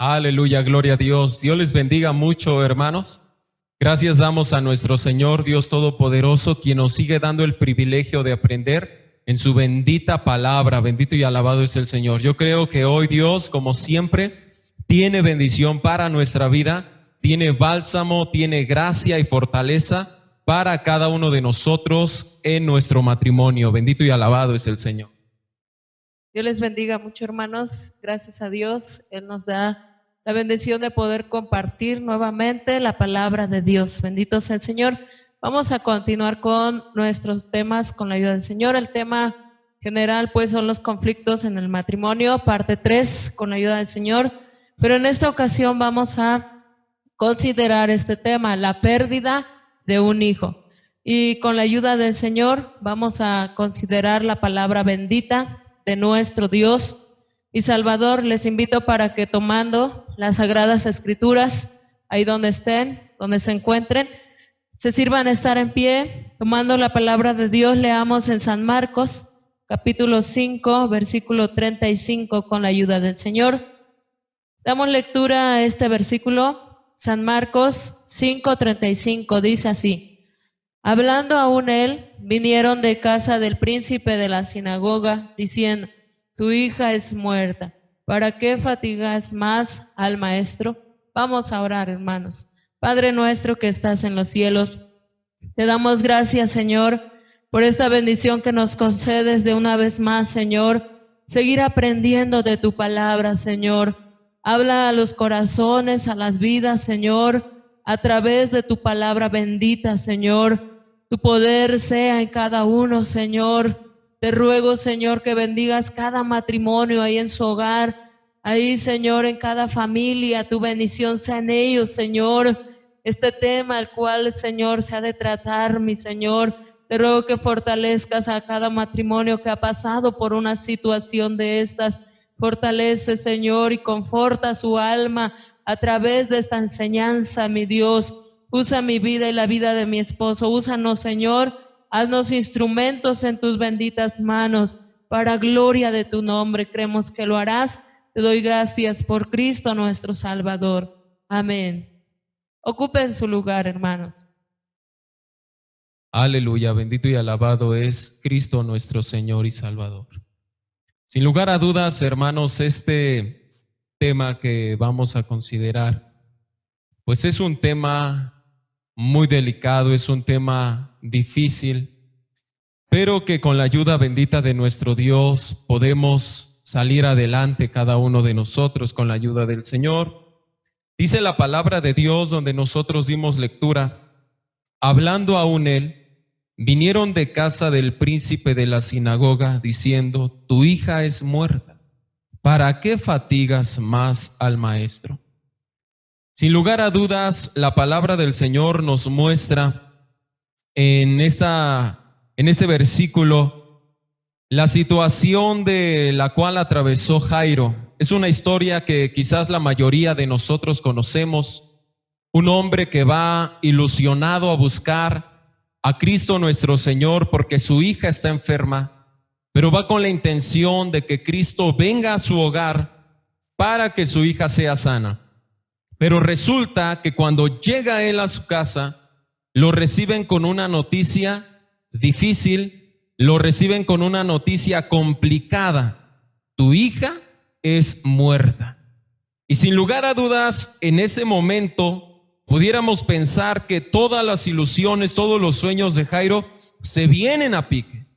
Aleluya, gloria a Dios. Dios les bendiga mucho, hermanos. Gracias damos a nuestro Señor Dios Todopoderoso, quien nos sigue dando el privilegio de aprender en su bendita palabra. Bendito y alabado es el Señor. Yo creo que hoy Dios, como siempre, tiene bendición para nuestra vida, tiene bálsamo, tiene gracia y fortaleza para cada uno de nosotros en nuestro matrimonio. Bendito y alabado es el Señor. Dios les bendiga mucho, hermanos. Gracias a Dios, Él nos da la bendición de poder compartir nuevamente la palabra de Dios. Bendito sea el Señor. Vamos a continuar con nuestros temas con la ayuda del Señor. El tema general pues son los conflictos en el matrimonio, parte 3, con la ayuda del Señor. Pero en esta ocasión vamos a considerar este tema, la pérdida de un hijo. Y con la ayuda del Señor vamos a considerar la palabra bendita de nuestro Dios y Salvador. Les invito para que tomando las Sagradas Escrituras, ahí donde estén, donde se encuentren, se sirvan a estar en pie, tomando la palabra de Dios. Leamos en San Marcos, capítulo 5, versículo 35, con la ayuda del Señor. Damos lectura a este versículo, San Marcos 5:35, dice así: hablando aún él, vinieron de casa del príncipe de la sinagoga, diciendo: tu hija es muerta, ¿para qué fatigas más al maestro? Vamos a orar, hermanos. Padre nuestro que estás en los cielos, te damos gracias, Señor, por esta bendición que nos concedes de una vez más, Señor, seguir aprendiendo de tu palabra, Señor. Habla a los corazones, a las vidas, Señor, a través de tu palabra bendita, Señor. Tu poder sea en cada uno, Señor. Te ruego, Señor, que bendigas cada matrimonio ahí en su hogar, ahí, Señor, en cada familia. Tu bendición sea en ellos, Señor. Este tema al cual, Señor, se ha de tratar, mi Señor, te ruego que fortalezcas a cada matrimonio que ha pasado por una situación de estas. Fortalece, Señor, y conforta su alma a través de esta enseñanza, mi Dios. Usa mi vida y la vida de mi esposo. Úsanos, Señor. Haznos instrumentos en tus benditas manos para gloria de tu nombre. Creemos que lo harás. Te doy gracias por Cristo nuestro Salvador. Amén. Ocupen su lugar, hermanos. Aleluya, bendito y alabado es Cristo nuestro Señor y Salvador. Sin lugar a dudas, hermanos, este tema que vamos a considerar, pues es un tema muy delicado, es un tema difícil, pero que con la ayuda bendita de nuestro Dios podemos salir adelante cada uno de nosotros con la ayuda del Señor. Dice la palabra de Dios donde nosotros dimos lectura: hablando aún él, vinieron de casa del príncipe de la sinagoga, diciendo: tu hija es muerta, ¿para qué fatigas más al maestro? Sin lugar a dudas, la palabra del Señor nos muestra en este versículo la situación de la cual atravesó Jairo. Es una historia que quizás la mayoría de nosotros conocemos. Un hombre que va ilusionado a buscar a Cristo nuestro Señor porque su hija está enferma, pero va con la intención de que Cristo venga a su hogar para que su hija sea sana. Pero resulta que cuando llega él a su casa, lo reciben con una noticia difícil, lo reciben con una noticia complicada: tu hija es muerta. Y sin lugar a dudas, en ese momento pudiéramos pensar que todas las ilusiones, todos los sueños de Jairo se vienen a pique.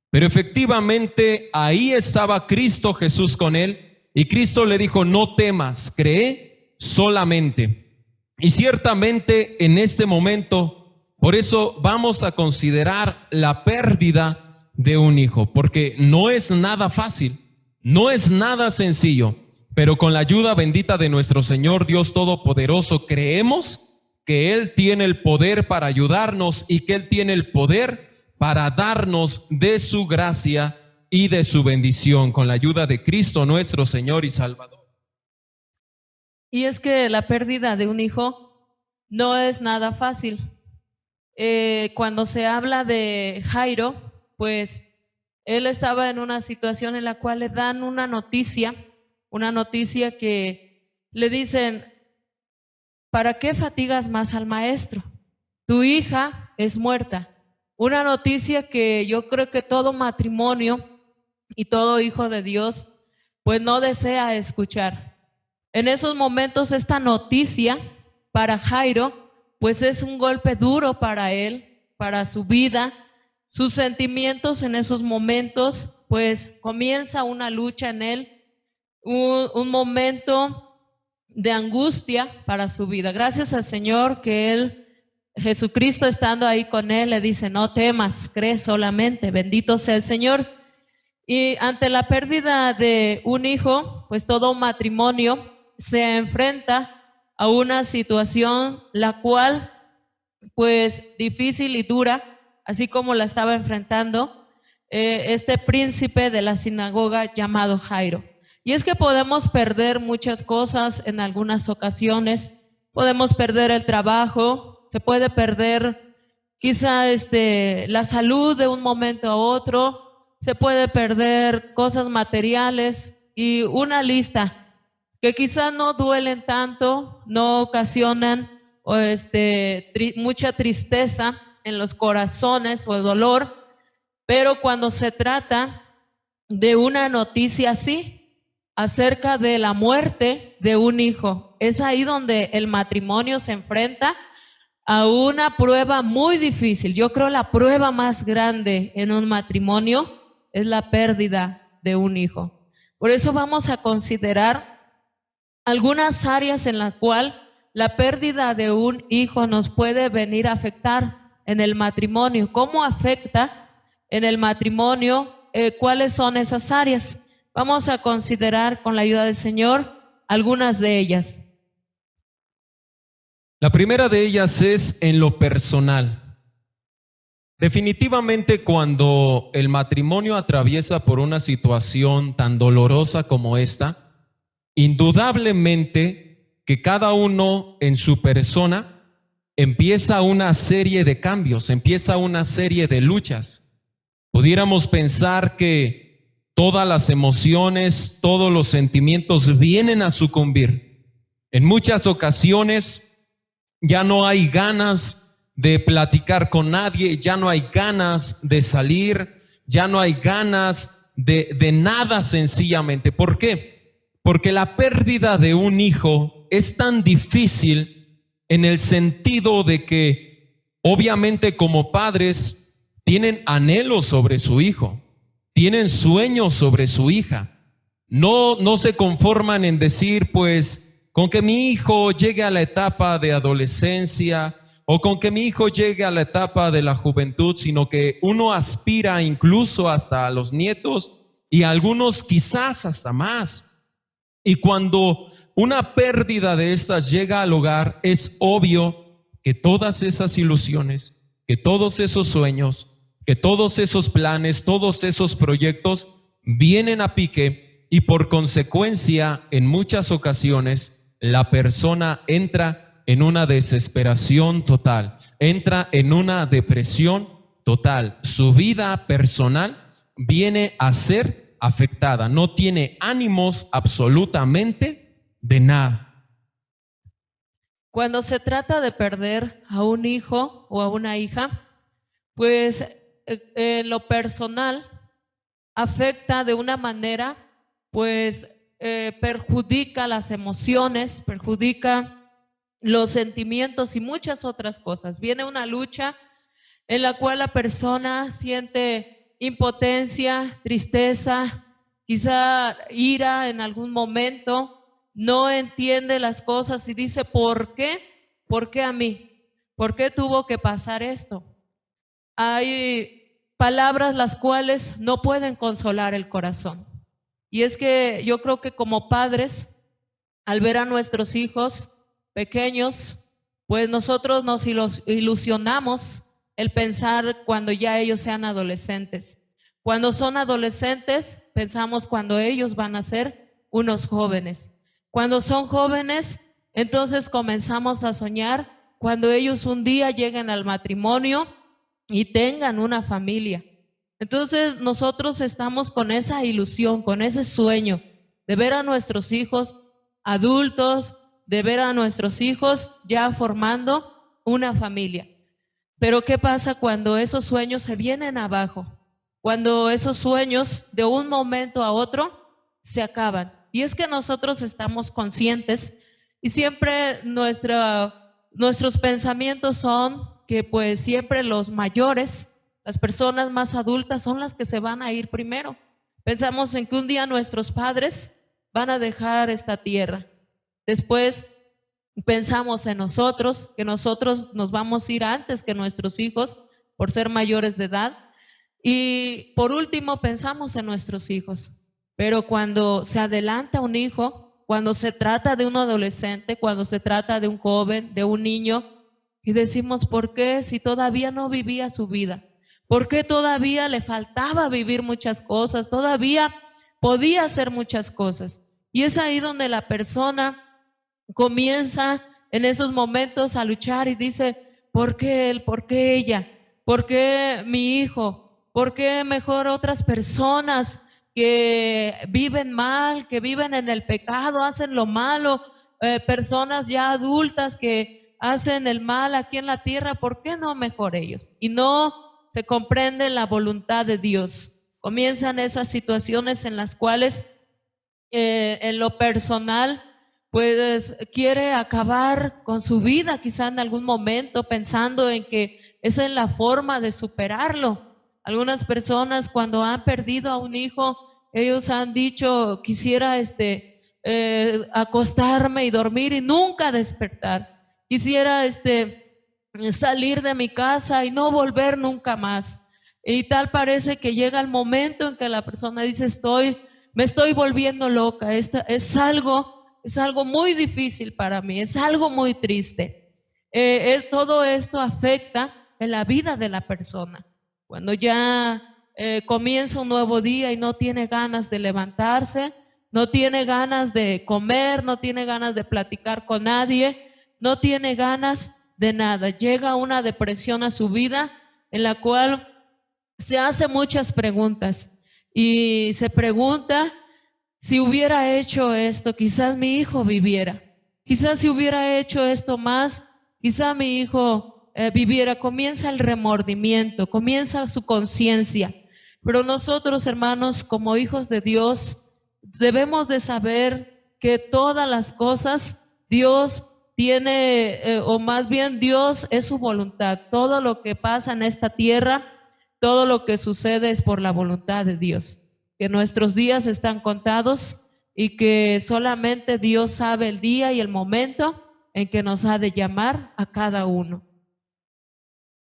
Pero efectivamente ahí estaba Cristo Jesús con él, y Cristo le dijo: no temas, cree solamente. Y ciertamente en este momento, por eso vamos a considerar la pérdida de un hijo, porque no es nada fácil, no es nada sencillo, pero con la ayuda bendita de nuestro Señor Dios Todopoderoso, creemos que Él tiene el poder para ayudarnos y que Él tiene el poder para darnos de su gracia y de su bendición, con la ayuda de Cristo nuestro Señor y Salvador. Y es que la pérdida de un hijo no es nada fácil. Cuando se habla de Jairo, pues él estaba en una situación en la cual le dan una noticia que le dicen, ¿para qué fatigas más al maestro? Tu hija es muerta. Una noticia que yo creo que todo matrimonio y todo hijo de Dios pues no desea escuchar. En esos momentos esta noticia para Jairo pues es un golpe duro para él, para su vida, sus sentimientos en esos momentos, pues comienza una lucha en él, un momento de angustia para su vida. Gracias al Señor que él, Jesucristo estando ahí con él, le dice, no temas, cree solamente, bendito sea el Señor. Y ante la pérdida de un hijo, pues todo matrimonio se enfrenta a una situación la cual pues difícil y dura, así como la estaba enfrentando este príncipe de la sinagoga llamado Jairo. Y es que podemos perder muchas cosas en algunas ocasiones, podemos perder el trabajo, se puede perder quizá la salud de un momento a otro, se puede perder cosas materiales y una lista que quizá no duelen tanto, no ocasionan mucha tristeza en los corazones o el dolor, pero cuando se trata de una noticia así, acerca de la muerte de un hijo, es ahí donde el matrimonio se enfrenta a una prueba muy difícil. Yo creo la prueba más grande en un matrimonio es la pérdida de un hijo. Por eso vamos a considerar algunas áreas en las cuales la pérdida de un hijo nos puede venir a afectar en el matrimonio. ¿Cómo afecta en el matrimonio? ¿Cuáles son esas áreas? Vamos a considerar con la ayuda del Señor algunas de ellas. La primera de ellas es en lo personal. Definitivamente cuando el matrimonio atraviesa por una situación tan dolorosa como esta, indudablemente que cada uno en su persona empieza una serie de cambios, empieza una serie de luchas. Pudiéramos pensar que todas las emociones, todos los sentimientos vienen a sucumbir. En muchas ocasiones ya no hay ganas de platicar con nadie, ya no hay ganas de salir, ya no hay ganas de nada sencillamente. ¿Por qué? Porque la pérdida de un hijo es tan difícil en el sentido de que obviamente como padres tienen anhelos sobre su hijo, tienen sueños sobre su hija. No se conforman en decir, pues, con que mi hijo llegue a la etapa de adolescencia o con que mi hijo llegue a la etapa de la juventud, sino que uno aspira incluso hasta a los nietos y algunos quizás hasta más. Y cuando una pérdida de estas llega al hogar, es obvio que todas esas ilusiones, que todos esos sueños, que todos esos planes, todos esos proyectos vienen a pique y por consecuencia en muchas ocasiones la persona entra en una desesperación total, entra en una depresión total. Su vida personal viene a ser afectada, no tiene ánimos absolutamente de nada. Cuando se trata de perder a un hijo o a una hija, pues en lo personal afecta de una manera, pues perjudica las emociones, perjudica los sentimientos y muchas otras cosas. Viene una lucha en la cual la persona siente impotencia, tristeza, quizá ira en algún momento, no entiende las cosas y dice, ¿por qué? ¿Por qué a mí? ¿Por qué tuvo que pasar esto? Hay palabras las cuales no pueden consolar el corazón. Y es que yo creo que como padres, al ver a nuestros hijos pequeños, pues nosotros nos ilusionamos el pensar cuando ya ellos sean adolescentes. Cuando son adolescentes, pensamos cuando ellos van a ser unos jóvenes. Cuando son jóvenes, entonces comenzamos a soñar cuando ellos un día lleguen al matrimonio y tengan una familia. Entonces nosotros estamos con esa ilusión, con ese sueño de ver a nuestros hijos adultos, de ver a nuestros hijos ya formando una familia. Pero ¿qué pasa cuando esos sueños se vienen abajo? Cuando esos sueños de un momento a otro se acaban. Y es que nosotros estamos conscientes y siempre nuestros pensamientos son que pues siempre los mayores, las personas más adultas son las que se van a ir primero. Pensamos en que un día nuestros padres van a dejar esta tierra. Después pensamos en nosotros, que nosotros nos vamos a ir antes que nuestros hijos por ser mayores de edad. Y por último pensamos en nuestros hijos. Pero cuando se adelanta un hijo, cuando se trata de un adolescente, cuando se trata de un joven, de un niño, y decimos, ¿por qué si todavía no vivía su vida? ¿Por qué todavía le faltaba vivir muchas cosas? Todavía podía hacer muchas cosas. Y es ahí donde la persona comienza en esos momentos a luchar y dice, ¿por qué él? ¿Por qué ella? ¿Por qué mi hijo? ¿Por qué mejor otras personas que viven mal, que viven en el pecado, hacen lo malo? Personas ya adultas que hacen el mal aquí en la tierra, ¿por qué no mejor ellos? Y no se comprende la voluntad de Dios. Comienzan esas situaciones en las cuales en lo personal pues quiere acabar con su vida quizá en algún momento, pensando en que esa es la forma de superarlo. Algunas personas cuando han perdido a un hijo, ellos han dicho, quisiera acostarme y dormir y nunca despertar. Quisiera salir de mi casa y no volver nunca más. Y tal parece que llega el momento en que la persona dice, me estoy volviendo loca. Es algo muy difícil para mí, es algo muy triste. Todo esto afecta en la vida de la persona. Cuando ya comienza un nuevo día y no tiene ganas de levantarse, no tiene ganas de comer, no tiene ganas de platicar con nadie, no tiene ganas de nada. Llega una depresión a su vida en la cual se hace muchas preguntas y se pregunta, si hubiera hecho esto, quizás mi hijo viviera. Quizás si hubiera hecho esto más, quizás mi hijo viviera. Comienza el remordimiento, comienza su conciencia. Pero nosotros, hermanos, como hijos de Dios, debemos de saber que todas las cosas Dios tiene, o más bien Dios es su voluntad. Todo lo que pasa en esta tierra, todo lo que sucede es por la voluntad de Dios. Que nuestros días están contados y que solamente Dios sabe el día y el momento en que nos ha de llamar a cada uno.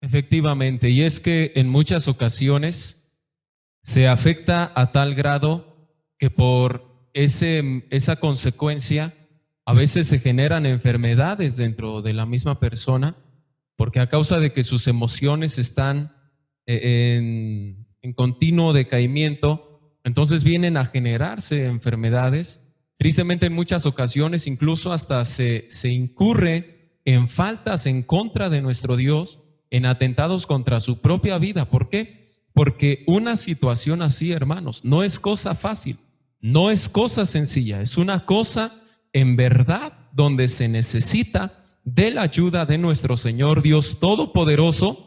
Efectivamente, y es que en muchas ocasiones se afecta a tal grado que por esa consecuencia a veces se generan enfermedades dentro de la misma persona, porque a causa de que sus emociones están en continuo decaimiento, entonces vienen a generarse enfermedades. Tristemente en muchas ocasiones incluso hasta se incurre en faltas en contra de nuestro Dios, en atentados contra su propia vida. ¿Por qué? Porque una situación así, hermanos, no es cosa fácil, no es cosa sencilla, es una cosa en verdad donde se necesita de la ayuda de nuestro Señor Dios Todopoderoso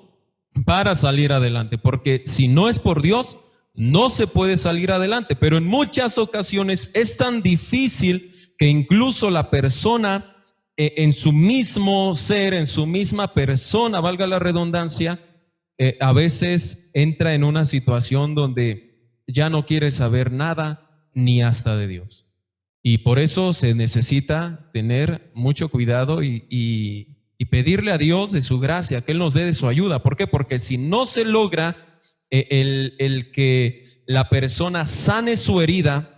para salir adelante, porque si no es por Dios, no se puede salir adelante. Pero en muchas ocasiones es tan difícil que incluso la persona en su mismo ser, en su misma persona, valga la redundancia, a veces entra en una situación donde ya no quiere saber nada ni hasta de Dios. Y por eso se necesita tener mucho cuidado y pedirle a Dios de su gracia, que Él nos dé de su ayuda. ¿Por qué? Porque si no se logra el que la persona sane su herida,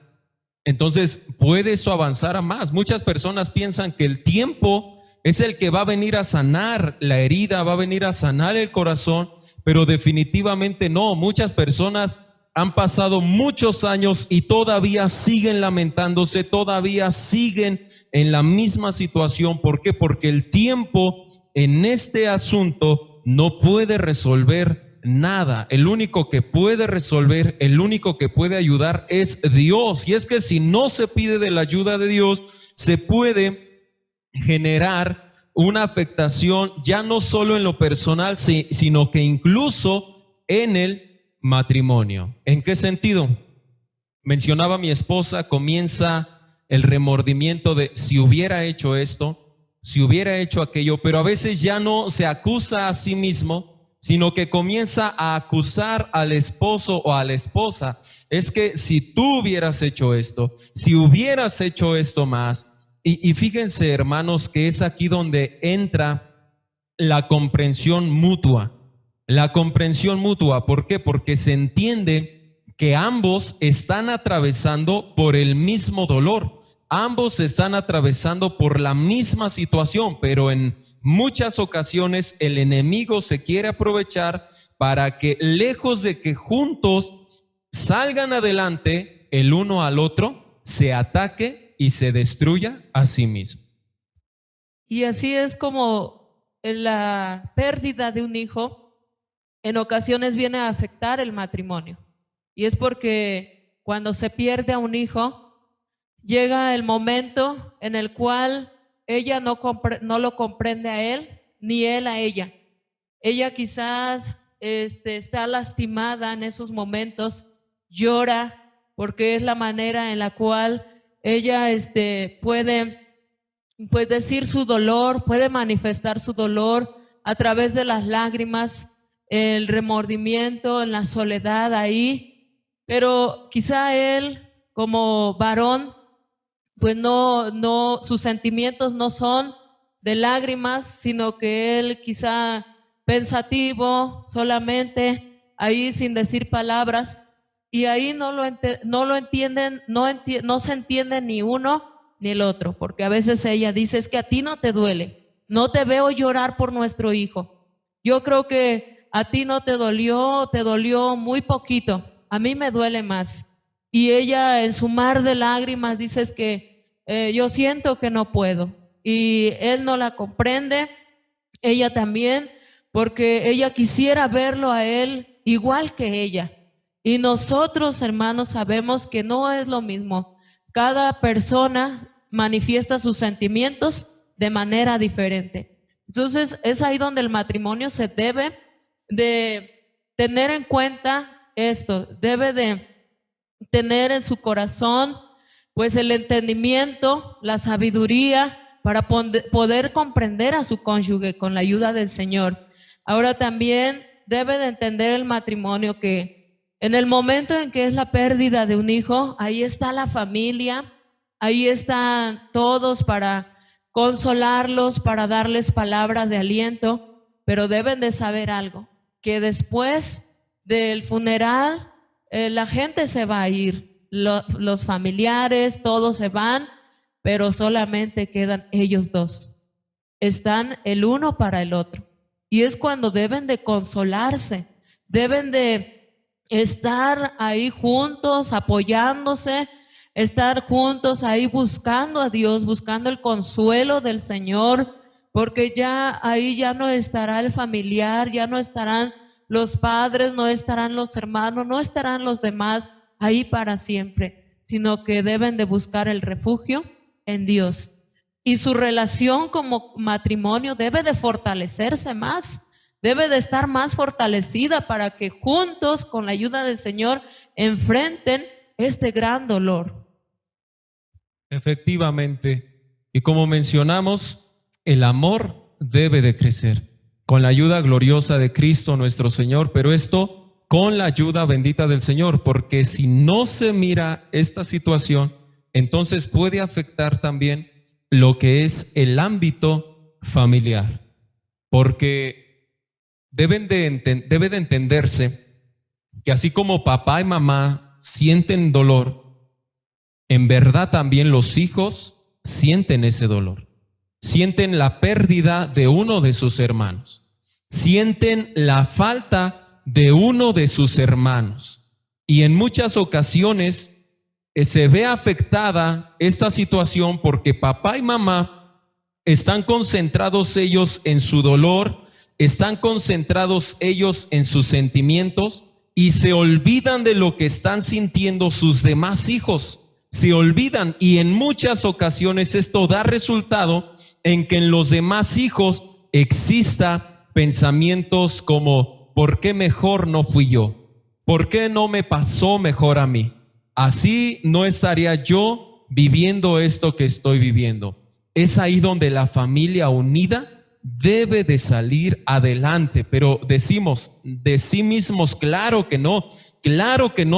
entonces puede eso avanzar a más. Muchas personas piensan que el tiempo es el que va a venir a sanar la herida, va a venir a sanar el corazón, pero definitivamente no. Muchas personas han pasado muchos años y todavía siguen lamentándose, todavía siguen en la misma situación. ¿Por qué? Porque el tiempo en este asunto no puede resolver nada. El único que puede resolver, el único que puede ayudar es Dios. Y es que si no se pide de la ayuda de Dios, se puede generar una afectación ya no solo en lo personal, sino que incluso en el matrimonio. ¿En qué sentido? Mencionaba mi esposa, comienza el remordimiento de si hubiera hecho esto, si hubiera hecho aquello, pero a veces ya no se acusa a sí mismo, sino que comienza a acusar al esposo o a la esposa. Es que si tú hubieras hecho esto, si hubieras hecho esto más. Y fíjense, hermanos, que es aquí donde entra la comprensión mutua. La comprensión mutua, ¿por qué? Porque se entiende que ambos están atravesando por el mismo dolor. Ambos están atravesando por la misma situación, pero en muchas ocasiones el enemigo se quiere aprovechar para que, lejos de que juntos salgan adelante el uno al otro, se ataque y se destruya a sí mismo. Y así es como la pérdida de un hijo en ocasiones viene a afectar el matrimonio. Y es porque cuando se pierde a un hijo, llega el momento en el cual ella no lo comprende a él, ni él a ella. Ella quizás está lastimada en esos momentos, llora, porque es la manera en la cual ella puede pues decir su dolor, puede manifestar su dolor a través de las lágrimas, el remordimiento, en la soledad ahí. Pero quizá él, como varón, pues no, sus sentimientos no son de lágrimas, sino que él quizá pensativo, solamente ahí sin decir palabras, y ahí no se entiende ni uno ni el otro, porque a veces ella dice, es que a ti no te duele, no te veo llorar por nuestro hijo, yo creo que a ti no te dolió muy poquito, a mí me duele más. Y ella en su mar de lágrimas dice, es que yo siento que no puedo, y él no la comprende, ella también, porque ella quisiera verlo a él igual que ella. Y nosotros, hermanos, sabemos que no es lo mismo. Cada persona manifiesta sus sentimientos de manera diferente. Entonces, es ahí donde el matrimonio se debe de tener en cuenta esto, debe de tener en su corazón pues el entendimiento, la sabiduría para poder comprender a su cónyuge con la ayuda del Señor. Ahora también debe de entender el matrimonio que en el momento en que es la pérdida de un hijo, ahí está la familia, ahí están todos para consolarlos, para darles palabras de aliento, pero deben de saber algo, que después del funeral la gente se va a ir, los familiares, todos se van, pero solamente quedan ellos dos. Están el uno para el otro. Y es cuando deben de consolarse, deben de estar ahí juntos, apoyándose, estar juntos ahí buscando a Dios, buscando el consuelo del Señor, porque ya ahí ya no estará el familiar, ya no estarán los padres, no estarán los hermanos, no estarán los demás ahí para siempre, sino que deben de buscar el refugio en Dios. Y su relación como matrimonio debe de fortalecerse más, debe de estar más fortalecida para que juntos, con la ayuda del Señor, enfrenten este gran dolor. Efectivamente, y como mencionamos, el amor debe de crecer con la ayuda gloriosa de Cristo nuestro Señor, pero esto con la ayuda bendita del Señor, porque si no se mira esta situación, entonces puede afectar también lo que es el ámbito familiar, porque debe de entenderse que así como papá y mamá sienten dolor, en verdad también los hijos sienten ese dolor, sienten la pérdida de uno de sus hermanos, sienten la falta de uno de sus hermanos, y en muchas ocasiones se ve afectada esta situación porque papá y mamá están concentrados ellos en su dolor, están concentrados ellos en sus sentimientos y se olvidan de lo que están sintiendo sus demás hijos. Se olvidan, y en muchas ocasiones esto da resultado en que en los demás hijos exista pensamientos como: ¿por qué mejor no fui yo? ¿Por qué no me pasó mejor a mí? Así no estaría yo viviendo esto que estoy viviendo. Es ahí donde la familia unida debe de salir adelante, pero decimos de sí mismos, claro que no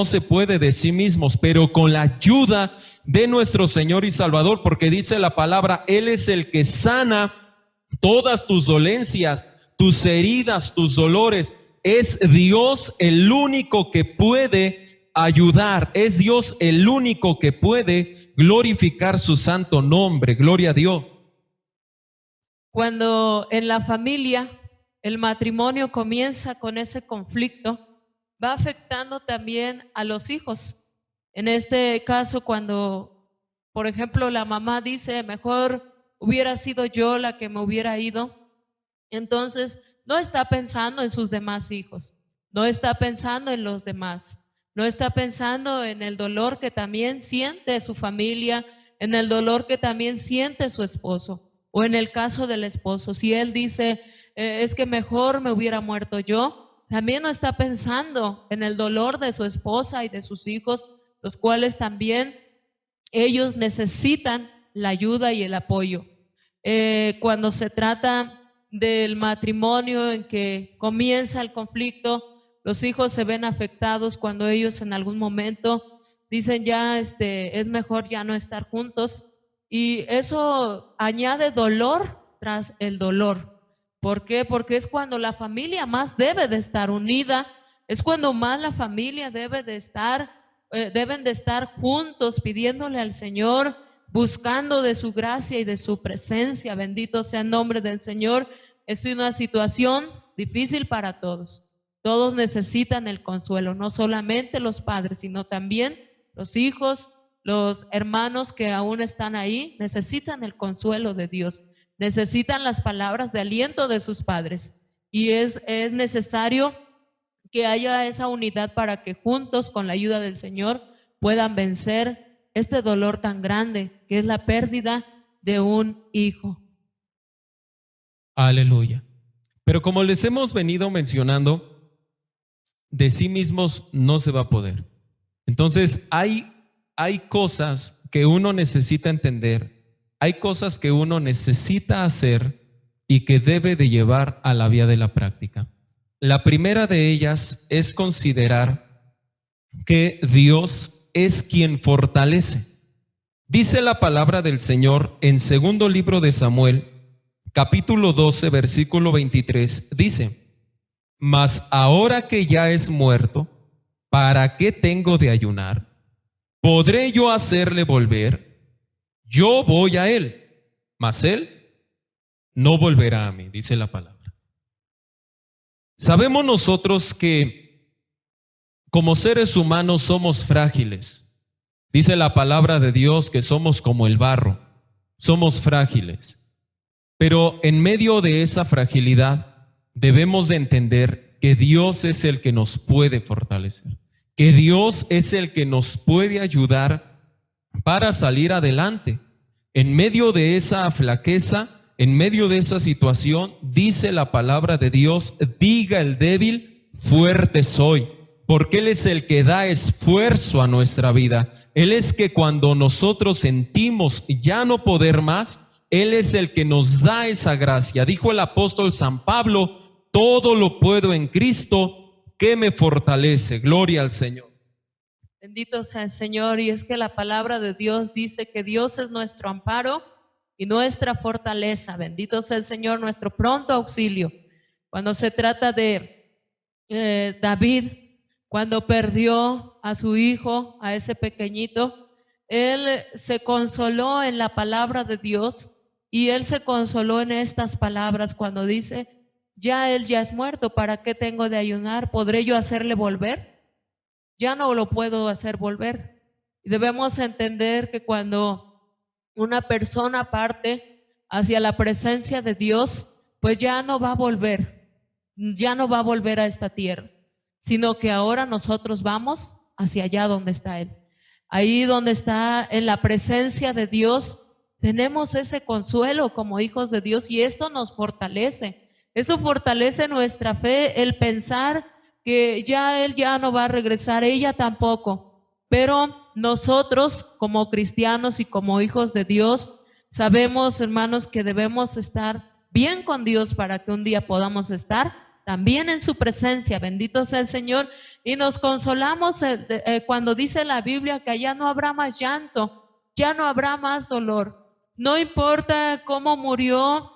se puede de sí mismos, pero con la ayuda de nuestro Señor y Salvador, porque dice la palabra: Él es el que sana todas tus dolencias, tus heridas, tus dolores. Es Dios el único que puede ayudar, es Dios el único que puede glorificar su santo nombre. Gloria a Dios. Cuando en la familia el matrimonio comienza con ese conflicto, va afectando también a los hijos. En este caso, cuando, por ejemplo, la mamá dice: mejor hubiera sido yo la que me hubiera ido, entonces no está pensando en sus demás hijos, no está pensando en los demás, no está pensando en el dolor que también siente su familia, en el dolor que también siente su esposo. O en el caso del esposo, si él dice: es que mejor me hubiera muerto yo, también no está pensando en el dolor de su esposa y de sus hijos, los cuales también ellos necesitan la ayuda y el apoyo. Cuando se trata del matrimonio en que comienza el conflicto, los hijos se ven afectados cuando ellos en algún momento dicen: ya es mejor ya no estar juntos. Y eso añade dolor tras el dolor. ¿Por qué? Porque es cuando la familia más debe de estar unida, es cuando más la familia deben de estar juntos, pidiéndole al Señor, buscando de su gracia y de su presencia. Bendito sea el nombre del Señor. Es una situación difícil para todos. Todos necesitan el consuelo, no solamente los padres, sino también los hijos. Los hermanos que aún están ahí necesitan el consuelo de Dios, necesitan las palabras de aliento de sus padres, y es necesario que haya esa unidad para que juntos, con la ayuda del Señor, puedan vencer este dolor tan grande que es la pérdida de un hijo. Aleluya. Pero como les hemos venido mencionando, de sí mismos no se va a poder. Entonces hay cosas que uno necesita entender, hay cosas que uno necesita hacer y que debe de llevar a la vía de la práctica. La primera de ellas es considerar que Dios es quien fortalece. Dice la palabra del Señor en segundo libro de Samuel, capítulo 12, versículo 23, dice: mas ahora que ya es muerto, ¿para qué tengo de ayunar? ¿Podré yo hacerle volver? Yo voy a él, mas él no volverá a mí, dice la palabra. Sabemos nosotros que como seres humanos somos frágiles. Dice la palabra de Dios que somos como el barro, somos frágiles. Pero en medio de esa fragilidad debemos de entender que Dios es el que nos puede fortalecer, que Dios es el que nos puede ayudar para salir adelante. En medio de esa flaqueza, en medio de esa situación, dice la palabra de Dios: diga el débil, fuerte soy, porque Él es el que da esfuerzo a nuestra vida. Él es que cuando nosotros sentimos ya no poder más, Él es el que nos da esa gracia. Dijo el apóstol San Pablo: todo lo puedo en Cristo que me fortalece. Gloria al Señor. Bendito sea el Señor. Y es que la palabra de Dios dice que Dios es nuestro amparo y nuestra fortaleza. Bendito sea el Señor, nuestro pronto auxilio. Cuando se trata de David, cuando perdió a su hijo, a ese pequeñito, él se consoló en la palabra de Dios, y él se consoló en estas palabras cuando dice: él ya es muerto, ¿para qué tengo de ayunar? ¿Podré yo hacerle volver? Ya no lo puedo hacer volver. Y debemos entender que cuando una persona parte hacia la presencia de Dios, pues ya no va a volver. ya no va a volver a esta tierra, sino que ahora nosotros vamos hacia allá donde está Él. Ahí donde está en la presencia de Dios, tenemos ese consuelo como hijos de Dios, y esto nos fortalece. Eso fortalece nuestra fe, el pensar que ya Él ya no va a regresar, ella tampoco. Pero nosotros como cristianos y como hijos de Dios sabemos, hermanos, que debemos estar bien con Dios para que un día podamos estar también en su presencia. Bendito sea el Señor. Y nos consolamos cuando dice la Biblia que allá no habrá más llanto, ya no habrá más dolor. No importa cómo murió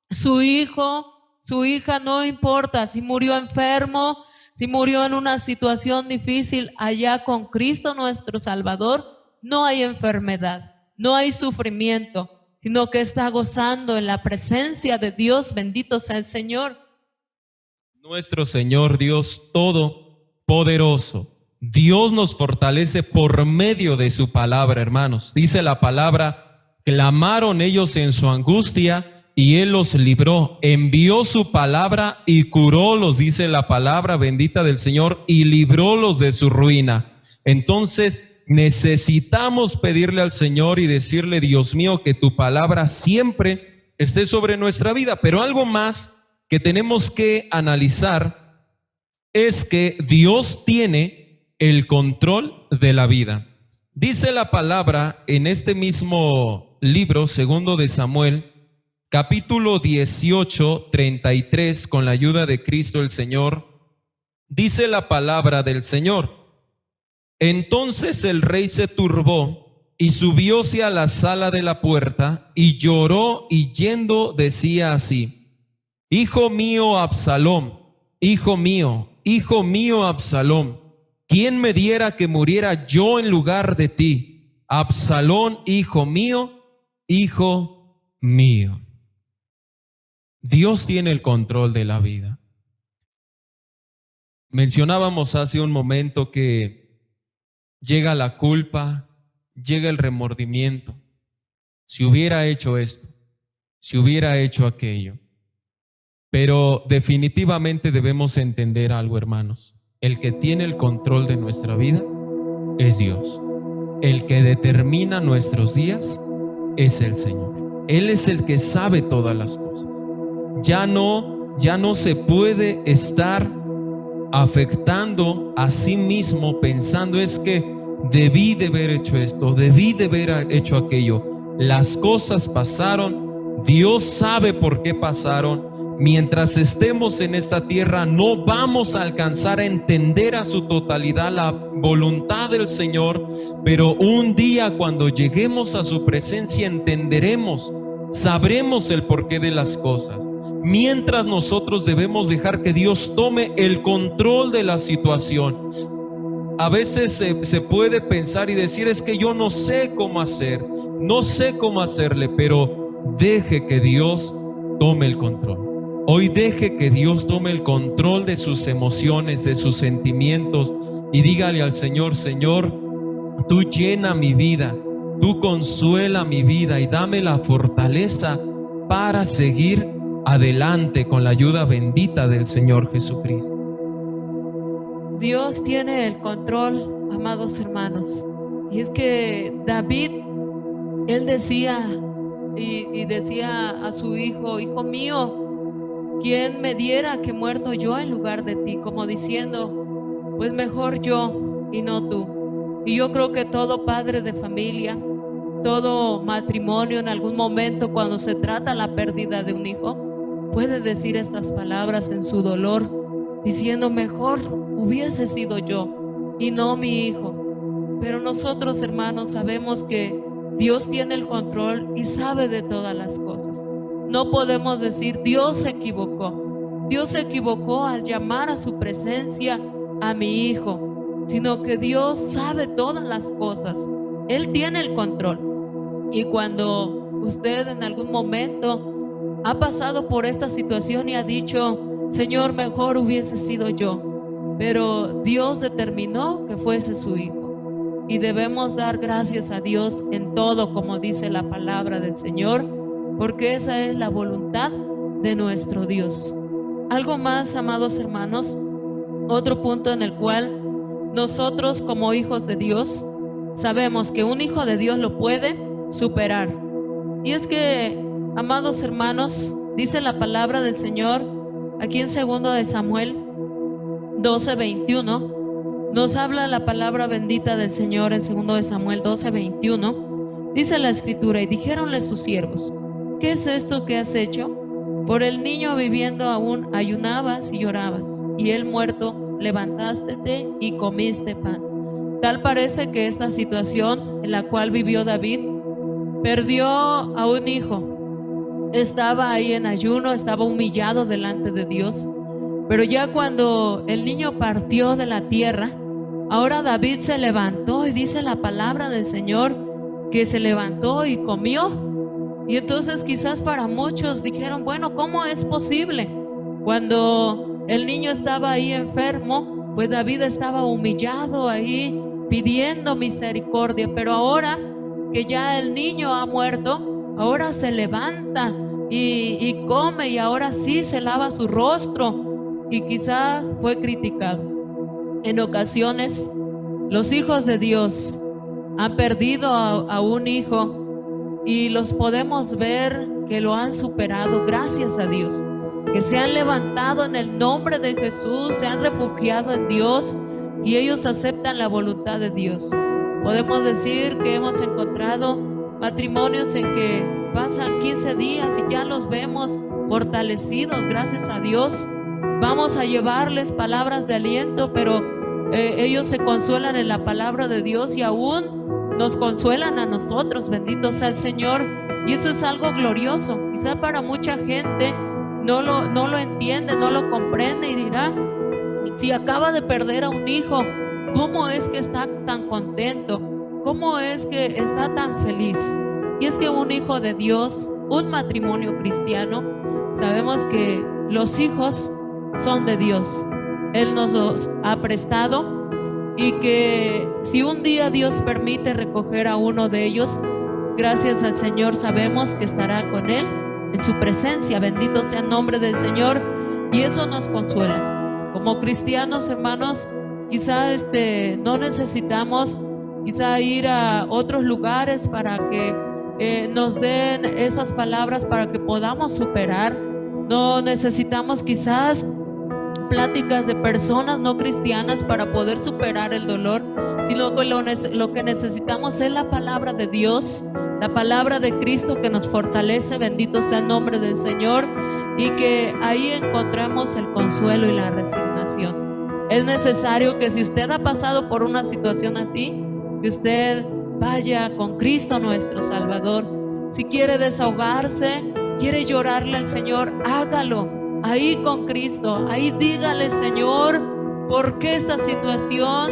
su hijo, su hija, no importa si murió enfermo, si murió en una situación difícil, allá con Cristo nuestro Salvador no hay enfermedad, no hay sufrimiento, sino que está gozando en la presencia de Dios. Bendito sea el Señor. Nuestro Señor Dios Todopoderoso. Dios nos fortalece por medio de su palabra, hermanos. Dice la palabra: clamaron ellos en su angustia y Él los libró. Envió su palabra y curólos, dice la palabra bendita del Señor, y librólos de su ruina. Entonces necesitamos pedirle al Señor y decirle: Dios mío, que tu palabra siempre esté sobre nuestra vida. Pero algo más que tenemos que analizar es que Dios tiene el control de la vida. Dice la palabra en este mismo libro, segundo de Samuel, capítulo 18, 33, con la ayuda de Cristo el Señor, dice la palabra del Señor: entonces el rey se turbó y subióse a la sala de la puerta y lloró, y yendo decía así: hijo mío Absalom, hijo mío Absalom, ¿quién me diera que muriera yo en lugar de ti? Absalom, hijo mío, hijo mío. Dios tiene el control de la vida. Mencionábamos hace un momento que llega la culpa, llega el remordimiento. Si hubiera hecho esto, si hubiera hecho aquello. Pero definitivamente debemos entender algo, hermanos. El que tiene el control de nuestra vida es Dios. El que determina nuestros días es el Señor. Él es el que sabe todas las cosas. Ya no se puede estar afectando a sí mismo pensando: es que debí de haber hecho esto, debí de haber hecho aquello. Las cosas pasaron, Dios sabe por qué pasaron. Mientras estemos en esta tierra no vamos a alcanzar a entender a su totalidad la voluntad del Señor, pero un día cuando lleguemos a su presencia entenderemos, sabremos el porqué de las cosas. Mientras nosotros debemos dejar que Dios tome el control de la situación. A veces se puede pensar y decir: es que yo no sé cómo hacer, no sé cómo hacerle, pero deje que Dios tome el control. Hoy deje que Dios tome el control de sus emociones, de sus sentimientos, y dígale al Señor: Señor, tú llena mi vida, tú consuela mi vida y dame la fortaleza para seguir adelante con la ayuda bendita del Señor Jesucristo. Dios tiene el control, amados hermanos. Y es que David, él decía y decía a su hijo: hijo mío, ¿quién me diera que muerto yo en lugar de ti? Como diciendo: pues mejor yo y no tú. Y yo creo que todo padre de familia, todo matrimonio en algún momento, cuando se trata la pérdida de un hijo, puede decir estas palabras en su dolor, diciendo: mejor hubiese sido yo y no mi hijo. Pero nosotros, hermanos, sabemos que Dios tiene el control y sabe de todas las cosas. No podemos decir: Dios se equivocó. Dios se equivocó al llamar a su presencia a mi hijo, sino que Dios sabe todas las cosas. Él tiene el control. Y cuando usted en algún momento ha pasado por esta situación y ha dicho: Señor, mejor hubiese sido yo, pero Dios determinó que fuese su hijo. Y debemos dar gracias a Dios en todo, como dice la palabra del Señor, porque esa es la voluntad de nuestro Dios. algo más, amados hermanos, otro punto en el cual nosotros como hijos de Dios sabemos que un hijo de Dios lo puede superar. Y es que, amados hermanos, dice la palabra del Señor aquí en 2 de Samuel 12:21. Nos habla la palabra bendita del Señor en 2 de Samuel 12:21. Dice la escritura: y dijéronle sus siervos: ¿qué es esto que has hecho? Por el niño viviendo aún ayunabas y llorabas, y él muerto levantástete y comiste pan. Tal parece que esta situación en la cual vivió David, perdió a un hijo, estaba ahí en ayuno, estaba humillado delante de Dios, pero ya cuando el niño partió de la tierra, ahora David se levantó, y dice la palabra del Señor que se levantó y comió. Y entonces quizás para muchos dijeron: bueno, ¿cómo es posible? Cuando el niño estaba ahí enfermo, pues David estaba humillado ahí pidiendo misericordia, pero ahora que ya el niño ha muerto, ahora se levanta y come, y ahora sí se lava su rostro, y quizás fue criticado. En ocasiones los hijos de Dios han perdido a un hijo, y los podemos ver que lo han superado, gracias a Dios, que se han levantado en el nombre de Jesús, se han refugiado en Dios, y ellos aceptan la voluntad de Dios. Podemos decir que hemos encontrado matrimonios en que pasan 15 días y ya los vemos fortalecidos, gracias a Dios. Vamos a llevarles palabras de aliento, pero ellos se consuelan en la palabra de Dios, y aún nos consuelan a nosotros, bendito sea el Señor. Y eso es algo glorioso. Quizá para mucha gente no lo entiende, no lo comprende, y dirá: si acaba de perder a un hijo, ¿cómo es que está tan contento? ¿Cómo es que está tan feliz? Y es que un hijo de Dios, un matrimonio cristiano, sabemos que los hijos son de Dios. Él nos los ha prestado, y que si un día Dios permite recoger a uno de ellos, gracias al Señor sabemos que estará con Él en su presencia. Bendito sea el nombre del Señor, y eso nos consuela. Como cristianos, hermanos, quizá no necesitamos quizá ir a otros lugares para que nos den esas palabras para que podamos superar. No necesitamos quizás pláticas de personas no cristianas para poder superar el dolor, sino que lo que necesitamos es la palabra de Dios, la palabra de Cristo que nos fortalece. Bendito sea el nombre del Señor, y que ahí encontramos el consuelo y la resignación. Es necesario que, si usted ha pasado por una situación así, que usted vaya con Cristo nuestro Salvador. Si quiere desahogarse, quiere llorarle al Señor, hágalo ahí con Cristo. Ahí dígale: Señor, ¿por qué esta situación?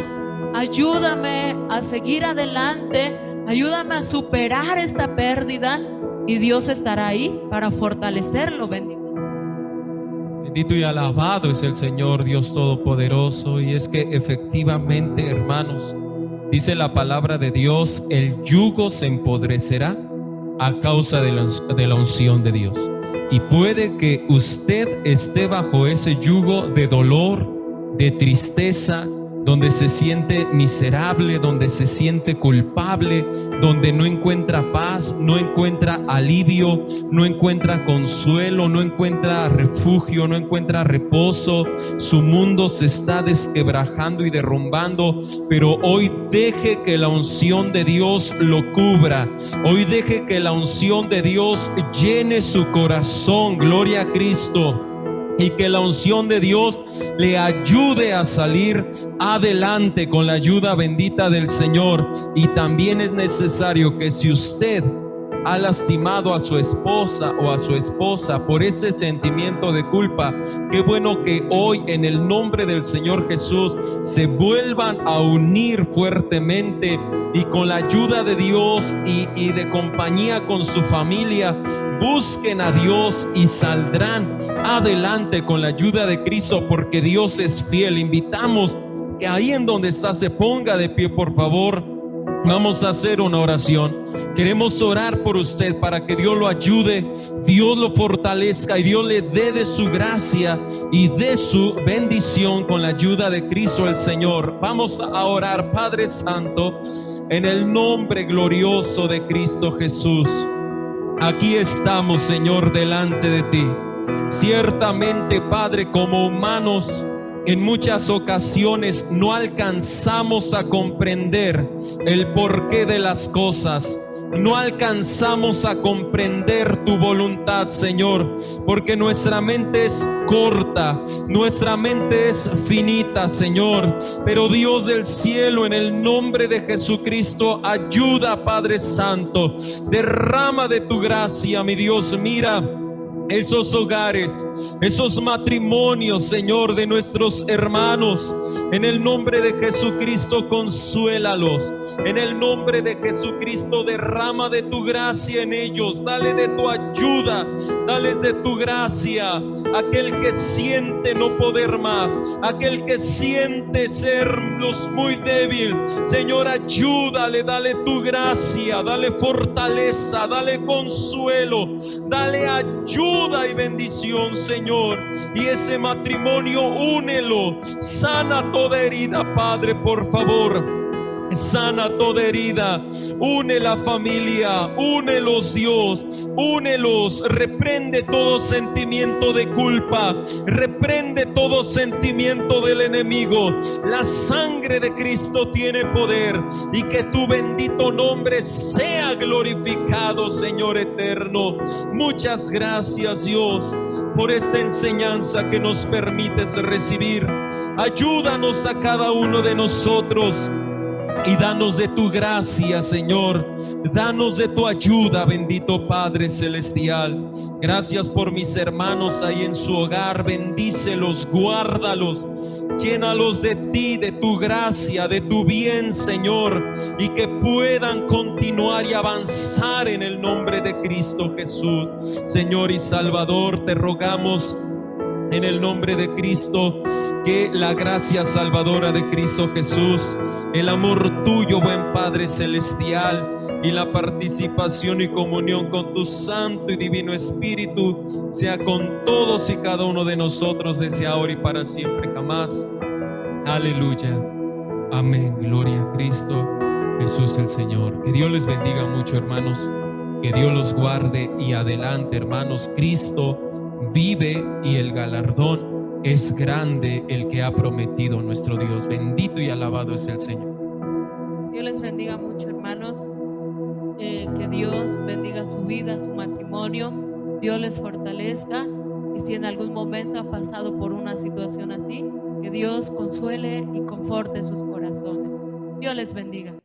Ayúdame a seguir adelante, ayúdame a superar esta pérdida, y Dios estará ahí para fortalecerlo. Bendito y alabado es el Señor Dios Todopoderoso. Y es que efectivamente, hermanos, dice la palabra de Dios: el yugo se empodrecerá a causa de la unción de Dios. Y puede que usted esté bajo ese yugo de dolor, de tristeza, donde se siente miserable, donde se siente culpable, donde no encuentra paz, no encuentra alivio, no encuentra consuelo, no encuentra refugio, no encuentra reposo. Su mundo se está desquebrajando y derrumbando, pero hoy deje que la unción de Dios lo cubra. Hoy deje que la unción de Dios llene su corazón. Gloria a Cristo. Y que la unción de Dios le ayude a salir adelante con la ayuda bendita del Señor. Y también es necesario que, si usted ha lastimado a su esposa o a su esposa por ese sentimiento de culpa, qué bueno que hoy, en el nombre del Señor Jesús, se vuelvan a unir fuertemente, y con la ayuda de Dios y de compañía con su familia, busquen a Dios y saldrán adelante con la ayuda de Cristo, porque Dios es fiel. Invitamos que ahí en donde está se ponga de pie, por favor, Vamos a hacer una oración. Queremos orar por usted para que Dios lo ayude, Dios lo fortalezca y Dios le dé de su gracia y de su bendición con la ayuda de Cristo el Señor. Vamos a orar, Padre Santo, en el nombre glorioso de Cristo Jesús. Aquí estamos, Señor, delante de ti. Ciertamente, Padre, como humanos, en muchas ocasiones no alcanzamos a comprender el porqué de las cosas. No alcanzamos a comprender tu voluntad, Señor, porque nuestra mente es corta, nuestra mente es finita, Señor. Pero Dios del cielo, en el nombre de Jesucristo, ayuda, Padre Santo. Derrama de tu gracia, mi Dios. Mira esos hogares, esos matrimonios, Señor, de nuestros hermanos. En el nombre de Jesucristo, consuélalos. En el nombre de Jesucristo, derrama de tu gracia en ellos. Dale de tu ayuda, dales de tu gracia. Aquel que siente no poder más, aquel que siente serlos muy débil, Señor, ayúdale, dale tu gracia, dale fortaleza, dale consuelo, dale ayuda y bendición, Señor. Y ese matrimonio, únelo, sana toda herida, Padre, por favor. Sana toda herida, une la familia, únelos, Dios, únelos. Reprende todo sentimiento de culpa, reprende todo sentimiento del enemigo. La sangre de Cristo tiene poder, y que tu bendito nombre sea glorificado, Señor eterno. Muchas gracias, Dios, por esta enseñanza que nos permites recibir. Ayúdanos a cada uno de nosotros y danos de tu gracia, Señor. Danos de tu ayuda, bendito Padre celestial. Gracias por mis hermanos ahí en su hogar. Bendícelos, guárdalos, llénalos de ti, de tu gracia, de tu bien, Señor, y que puedan continuar y avanzar en el nombre de Cristo Jesús. Señor y Salvador, te rogamos en el nombre de Cristo, que la gracia salvadora de Cristo Jesús, el amor tuyo, buen Padre celestial, y la participación y comunión con tu Santo y Divino Espíritu sea con todos y cada uno de nosotros desde ahora y para siempre jamás. Aleluya. Amén. Gloria a Cristo Jesús el Señor. Que Dios les bendiga mucho, hermanos. Que Dios los guarde y adelante, hermanos. Cristo vive y el galardón es grande, el que ha prometido nuestro Dios. Bendito y alabado es el Señor. Dios les bendiga mucho, hermanos. Que Dios bendiga su vida, su matrimonio. Dios les fortalezca. Y si en algún momento han pasado por una situación así, que Dios consuele y conforte sus corazones. Dios les bendiga.